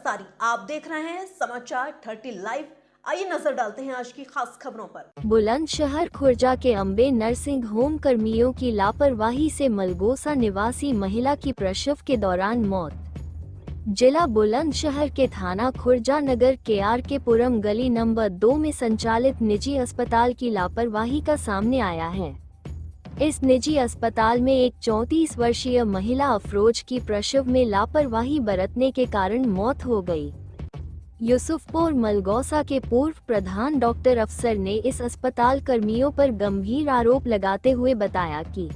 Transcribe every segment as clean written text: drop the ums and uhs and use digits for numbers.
अंसारी, आप देख रहे हैं समाचार 30 लाइव। आइए नजर डालते हैं आज की खास खबरों पर। बुलंदशहर खुर्जा के अम्बे नर्सिंग होम कर्मियों की लापरवाही से मलगोसा निवासी महिला की प्रसव के दौरान मौत। जिला बुलंदशहर के थाना खुर्जा नगर के पुरम गली नंबर 2 में संचालित निजी अस्पताल की लापरवाही का सामने आया है। इस निजी अस्पताल में एक 34 वर्षीय महिला अफरोज की प्रसव में लापरवाही बरतने के कारण मौत हो गई। यूसुफपुर मलगोसा के पूर्व प्रधान डॉक्टर अफसर ने इस अस्पताल कर्मियों पर गंभीर आरोप लगाते हुए बताया कि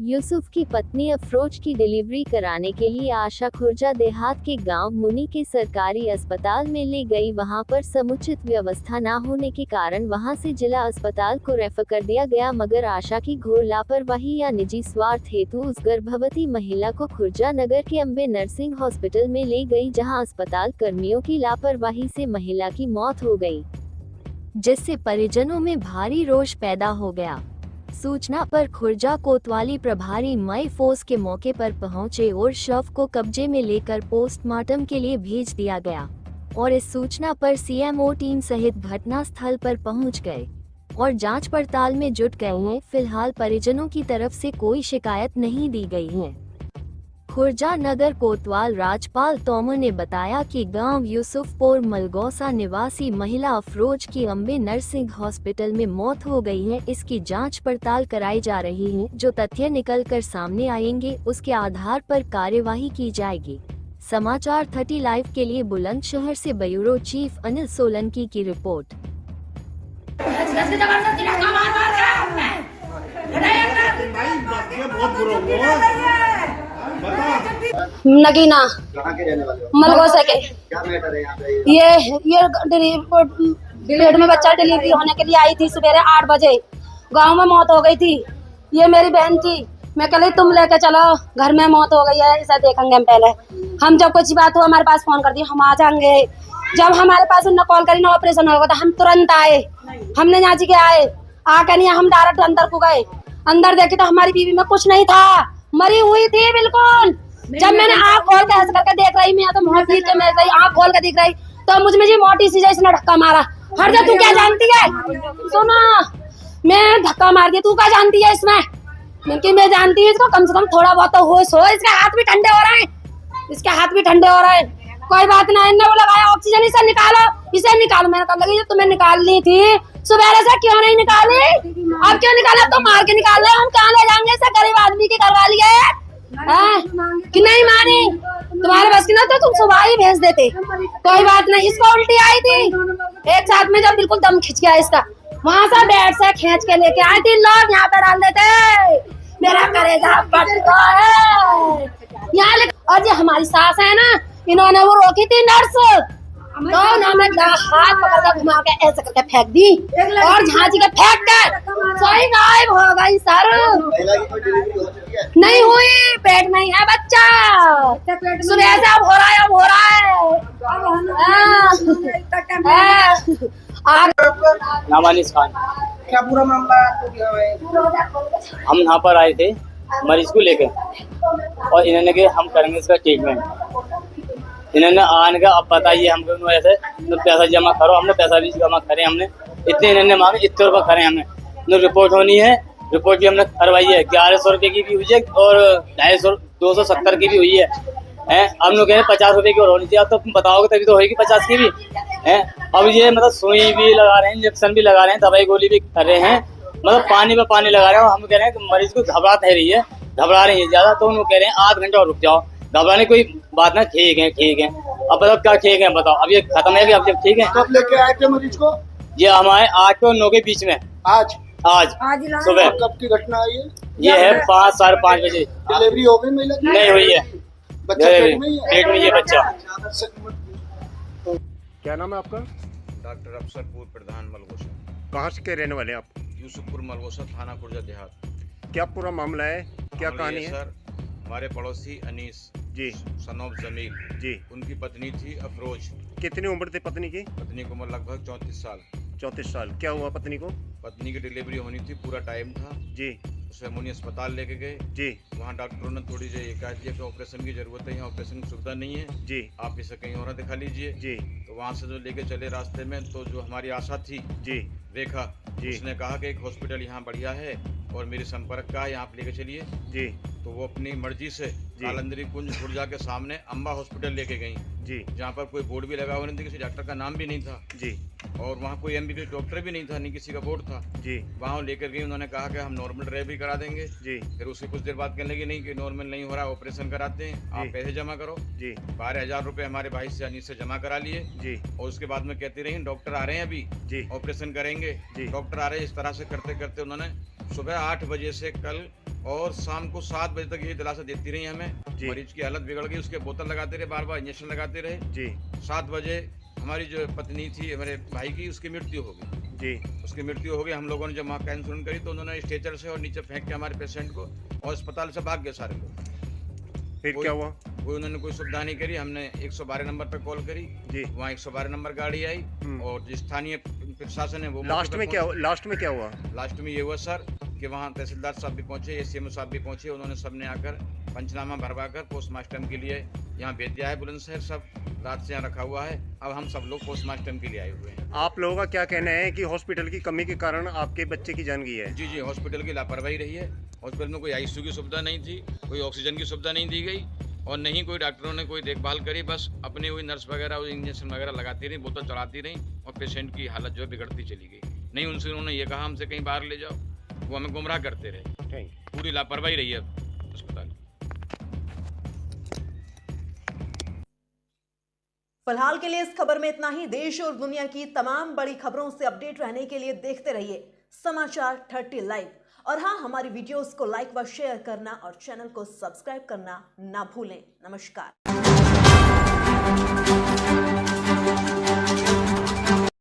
यूसुफ की पत्नी अफरोज की डिलीवरी कराने के लिए आशा खुर्जा देहात के गांव मुनी के सरकारी अस्पताल में ले गई। वहां पर समुचित व्यवस्था न होने के कारण वहां से जिला अस्पताल को रेफर कर दिया गया, मगर आशा की घोर लापरवाही या निजी स्वार्थ हेतु उस गर्भवती महिला को खुर्जा नगर के अम्बे नर्सिंग हॉस्पिटल में ले गई, जहां अस्पताल कर्मियों की लापरवाही से महिला की मौत हो गई, जिससे परिजनों में भारी रोष पैदा हो गया। सूचना पर खुर्जा कोतवाली प्रभारी मई फोर्स के मौके पर पहुंचे और शव को कब्जे में लेकर पोस्टमार्टम के लिए भेज दिया गया और इस सूचना पर सीएमओ टीम सहित घटना स्थल पर पहुंच गए और जांच पड़ताल में जुट गए हैं। फिलहाल परिजनों की तरफ से कोई शिकायत नहीं दी गई है। खुर्जा नगर कोतवाल राजपाल तोमर ने बताया कि गांव यूसुफपुर मलगोसा निवासी महिला अफरोज की अम्बे नर्सिंग हॉस्पिटल में मौत हो गई है। इसकी जांच पड़ताल कराई जा रही है। जो तथ्य निकलकर सामने आएंगे उसके आधार पर कार्यवाही की जाएगी। समाचार 30 लाइव के लिए बुलंदशहर से ब्यूरो चीफ अनिल सोलंकी की रिपोर्ट। नगीना मलगोसा के क्या मैटर है यहाँ पे? ये पेट में बच्चा डिलीवरी होने के लिए आई थी। सुबह 8 बजे गांव में मौत हो गई थी। ये मेरी बहन थी। मैं कह रही तुम लेके चलो, घर में मौत हो गई है, इसे देखेंगे हम पहले। हम जब कुछ बात हुआ हमारे पास फोन कर दिया, हम आ जाएंगे। जब हमारे पास उन्होंने कॉल करी ना ऑपरेशन होगा तो हम तुरंत आए। हमने यहाँ जी के आए, आके नहीं हम डायरेक्ट अंदर को गए। अंदर देखे तो हमारी बीवी में कुछ नहीं था, मरी हुई थी बिल्कुल। जब मैंने आँख खोल के ऐसे करके देख रही, मैं तो मोटी के मैं आँख खोल के दिख रही तो मुझ में जी मोटी सी जैसे धक्का मारा। हर जा, तू क्या जानती है? सुनो, मैं धक्का मार दिया, तू क्या जानती है इसमें? मैं जानती हूँ इसको, कम से कम थोड़ा बहुत तो होश हो। इसके हाथ भी ठंडे हो रहे हैं, इसके हाथ भी ठंडे हो रहे हैं। कोई बात नहीं, इन्हें वो लगाया ऑक्सीजन, इसे निकालो, इसे निकालो। मैंने कहा लगी तुम्हें निकालनी थी सुबह से, क्यों नहीं निकाली? अब क्यों निकाला? तो मार के निकाल रहे, हम कहाँ ले जाएंगे? इसे गरीब आदमी की करवा लिया है कि नहीं मानी? तुम्हारे बस की ना तो तुम सुबह ही भेज देते। कोई बात नहीं, इसको उल्टी आई थी एक साथ में, जब बिल्कुल दम खिंच गया इसका, वहां से बेड से खींच के लेके आई थी लोग, यहाँ पे डाल देते। मेरा करेगा पटका है यहाँ। और ये हमारी सास है ना, इन्होंने वो रोकी थी नर्स, तो उन्होंने हाथ पकड़ कर घुमा के ऐसे करके फेंक दी और झांसी के फेंक कर सोई गायब हो गई। सर महिला की कोई डिलीवरी हो चुकी है? नहीं हुई, पेट में है बच्चा, सुबह से अब हो रहा है, अब हो रहा है। नामानिस खान। क्या पूरा मामला है? हम यहाँ पर आए थे मरीज को लेकर और इन्होंने कहा हम करेंगे इसका ट्रीटमेंट। इन्होंने आने का अब बताइए हमको ऐसे तो पैसा जमा करो। हमने पैसा भी जमा करे, हमने इतने इन्होंने मांगे, इतने रुपये करे हमने। तो रिपोर्ट होनी है, रिपोर्ट भी हमने करवाई है। 1100 रुपये की भी हुई है और 270 की भी हुई है। हम लोग कह रहे 50 रुपये की और होनी चाहिए। अब तो तुम बताओगे तभी तो होगी 50 की भी है। अब ये मतलब सुई भी लगा रहे हैं, इंजेक्शन भी लगा रहे हैं, दवाई गोली भी कर रहे हैं, मतलब पानी में पानी लगा रहे हैं। हम कह रहे हैं कि मरीज को घबराहट है रही है, घबरा रही है ज्यादा, तो उनको कह रहे हैं 8 घंटे और रुक जाओ। घबराने कोई बात ना, ठीक है ठीक है। अब बताओ क्या ठीक है, बताओ अब ये खत्म है कि अब जब ठीक है? कब लेके आए थे मरीज को? ये हमारे 8 और 9 के बीच में आज सुबह। कब की घटना है ये? ये है 5 साढ़े 5 बजे। डिलीवरी हो गई महिला की? नहीं हुई है, बच्चा पेट में ही है? पेट में ये बच्चा। क्या नाम है आपका? डॉक्टर अफसर पूर्व प्रधान मलगोसा। कहाँ से के रहने वाले हैं आप? यूसुफपुर मलगोसा, थाना खुर्जा देहात। क्या पूरा मामला है, क्या मामला कहानी ये है? सर, हमारे पड़ोसी अनीस जी सनोब जमील जी, उनकी पत्नी थी अफरोज। कितनी उम्र थी पत्नी की? पत्नी की उम्र लगभग 34 साल। 34 साल। क्या हुआ पत्नी को? पत्नी की डिलीवरी होनी थी, पूरा टाइम था। जी, उसे अमोनी अस्पताल लेके गए। जी वहाँ डॉक्टरों ने थोड़ी सी ये कहा दिया कि ऑपरेशन की जरूरत है, यहाँ ऑपरेशन की सुविधा नहीं है, जी आप इसे कहीं और दिखा लीजिए। जी तो वहाँ से जो लेके चले रास्ते में, तो जो हमारी आशा थी जी रेखा, जी। उसने कहा कि एक हॉस्पिटल यहाँ बढ़िया है और मेरे संपर्क का है, यहाँ आप लेके चलिए। जी तो वो अपनी मर्जी से जी। कालंदरी कुंज खुर्जा के सामने अम्बा हॉस्पिटल लेके गई, जी जहाँ पर कोई बोर्ड भी लगा हुआ नहीं था, किसी डॉक्टर का नाम भी नहीं था जी और वहाँ कोई MBBS डॉक्टर भी नहीं था, नहीं किसी का बोर्ड था। जी वहाँ लेकर गई, उन्होंने कहा कि हम नॉर्मल ड्राइव भी करा देंगे। जी फिर उसके कुछ देर बाद कहने लगी नहीं कि नॉर्मल नहीं हो रहा, ऑपरेशन कराते हैं, आप जी। पैसे जमा करो। जी 12,000 रुपये हमारे भाई से अनीस से जमा करा लिए जी और उसके बाद में कहती रही डॉक्टर आ रहे हैं अभी, जी ऑपरेशन करेंगे, जी। डॉक्टर आ रहे हैं। इस तरह से करते करते उन्होंने सुबह 8 बजे से कल और शाम को 7 बजे तक ये दिलासा देती रही हमें। जी। मरीज की हालत बिगड़ गई, उसके बोतल लगाते रहे, बार बार इंजेक्शन लगाते रहे। जी 7 बजे हमारी जो पत्नी थी हमारे भाई की, उसकी मृत्यु हो गई। जी उसकी मृत्यु हो गई। हम लोगों ने जब वहाँ कैंसर करी तो उन्होंने स्ट्रेचर से और नीचे फेंक के हमारे पेशेंट को और अस्पताल से भाग गए सारे लोग। फिर क्या हुआ? कोई उन्होंने कोई सुविधा नहीं करी। हमने 112 नंबर पर कॉल करी, जी वहाँ 112 नंबर गाड़ी आई और जो स्थानीय प्रशासन है वो लास्ट में क्या हुआ? लास्ट में ये हुआ सर कि वहाँ तहसीलदार साहब भी पहुँचे, SCMO साहब भी पहुँचे। उन्होंने सबने आकर पंचनामा भरवा कर पोस्टमार्टम के लिए यहाँ भेज दिया है। बुलंदशहर सब रात से यहाँ रखा हुआ है। अब हम सब लोग पोस्टमार्टम के लिए आए हुए हैं। आप लोगों का क्या कहना है कि हॉस्पिटल की कमी के कारण आपके बच्चे की जान गई है? जी हॉस्पिटल की लापरवाही रही है। हॉस्पिटल में कोई ICU की सुविधा नहीं थी, कोई ऑक्सीजन की सुविधा नहीं दी गई और नहीं कोई डॉक्टरों ने कोई देखभाल करी। बस अपनी हुई नर्स वगैरह इंजेक्शन वगैरह लगाती रही, बोतल चढ़ाती रही और पेशेंट की हालत जो है बिगड़ती चली गई। नहीं उनसे उन्होंने ये कहा हमसे कहीं बाहर ले जाओ, वो हमें गुमराह करते रहे। पूरी लापरवाही रही है अस्पताल। फिलहाल के लिए इस खबर में इतना ही। देश और दुनिया की तमाम बड़ी खबरों से अपडेट रहने के लिए देखते रहिए समाचार 30 लाइव। और हाँ, हमारी वीडियोस को लाइक व शेयर करना और चैनल को सब्सक्राइब करना ना भूलें। नमस्कार।